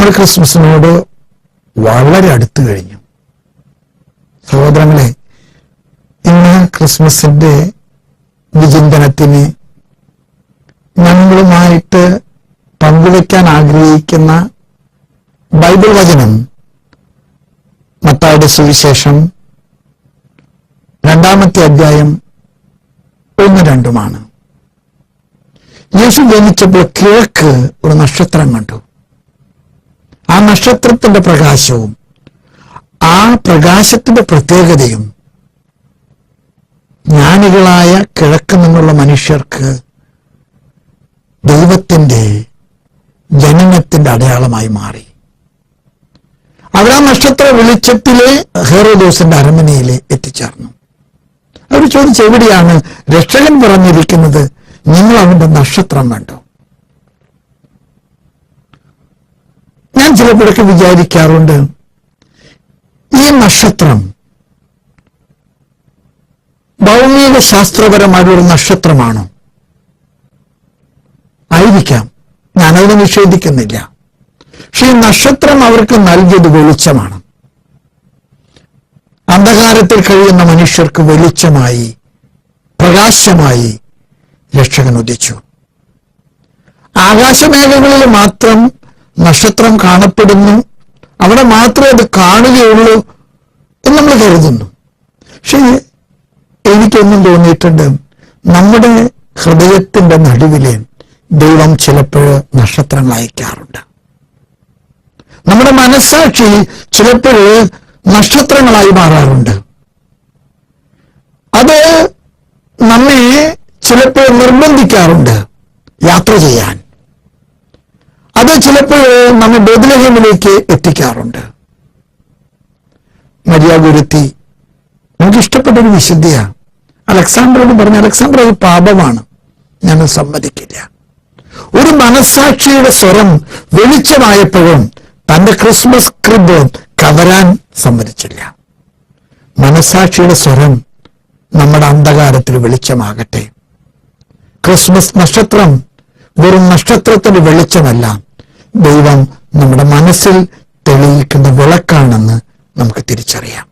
നമ്മൾ ക്രിസ്മസിനോട് വളരെ അടുത്തു കഴിഞ്ഞു. സഹോദരങ്ങളെ, ഇന്ന് ക്രിസ്മസിന്റെ വിചിന്തനത്തിന് നമ്മളുമായിട്ട് പങ്കുവയ്ക്കാൻ ആഗ്രഹിക്കുന്ന ബൈബിൾ വചനം മത്തായിയുടെ സുവിശേഷം 2-ാമത്തെ അധ്യായം 1-2 യേശു ജനിച്ചപ്പോൾ കിഴക്ക് ഒരു നക്ഷത്രം കണ്ടു. ആ നക്ഷത്രത്തിന്റെ പ്രകാശവും ആ പ്രകാശത്തിന്റെ പ്രത്യേകതയും ജ്ഞാനികളായ കിഴക്ക് നിന്നുള്ള മനുഷ്യർക്ക് ദൈവത്തിന്റെ ജനനത്തിന്റെ അടയാളമായി മാറി. അവർ ആ നക്ഷത്ര വെളിച്ചത്തിലെ ഹെറോദോസിന്റെ അരമനയിലെ എത്തിച്ചേർന്നു. അവർ ചോദിച്ചു, എവിടെയാണ് രക്ഷകൻ പറഞ്ഞിരിക്കുന്നത്? നിങ്ങൾ അവന്റെ നക്ഷത്രം കണ്ടു. ഞാൻ ചിലപ്പോഴൊക്കെ വിചാരിക്കാറുണ്ട്, ഈ നക്ഷത്രം ഭൗമിക ശാസ്ത്രപരമായ ഒരു നക്ഷത്രമാണോ? ആയിരിക്കാം, ഞാനതിനെ നിഷേധിക്കുന്നില്ല. പക്ഷെ ഈ നക്ഷത്രം അവർക്ക് നൽകിയത് വെളിച്ചമാണ്. അന്ധകാരത്തിൽ കഴിയുന്ന മനുഷ്യർക്ക് വെളിച്ചമായി, പ്രകാശമായി രക്ഷകൻ ഉദിച്ചു. ആകാശമേഖലകളിൽ മാത്രം നക്ഷത്രം കാണപ്പെടുന്നു, അവിടെ മാത്രമേ അത് കാണുകയുള്ളൂ എന്ന് നമ്മൾ കരുതുന്നു. പക്ഷേ എനിക്കൊന്നും തോന്നിയിട്ടുണ്ട്, നമ്മുടെ ഹൃദയത്തിന്റെ നടുവിലെ ദൈവം ചിലപ്പോൾ നക്ഷത്രങ്ങൾ അയക്കാറുണ്ട്. നമ്മുടെ മനസ്സാക്ഷി ചിലപ്പോൾ നക്ഷത്രങ്ങളായി മാറാറുണ്ട്. അത് നമ്മെ ചിലപ്പോൾ നിർബന്ധിക്കാറുണ്ട് യാത്ര ചെയ്യാൻ. അത് ചിലപ്പോൾ നമ്മെ ബേത്ലഹേമിലേക്ക് എത്തിക്കാറുണ്ട്. മരിയ ഗുരുത്തി നമുക്ക് ഇഷ്ടപ്പെട്ടൊരു വിശുദ്ധിയാണ്. അലക്സാണ്ടറോട് പറഞ്ഞ, അലക്സാണ്ടർ ഒരു പാപമാണ്, ഞാൻ സമ്മതിക്കില്ല. ഒരു മനസ്സാക്ഷിയുടെ സ്വരം വെളിച്ചമായപ്പോഴും തന്റെ ക്രിസ്മസ് ക്രിബ് കവരാൻ സമ്മതിച്ചില്ല. മനസ്സാക്ഷിയുടെ സ്വരം നമ്മുടെ അന്ധകാരത്തിൽ വെളിച്ചമാകട്ടെ. ക്രിസ്മസ് നക്ഷത്രം വെറും നക്ഷത്രത്തിന്റെ വെളിച്ചമല്ല, ദൈവം നമ്മുടെ മനസ്സിൽ തെളിയിക്കുന്ന വിളക്കാണെന്ന് നമുക്ക് തിരിച്ചറിയാം.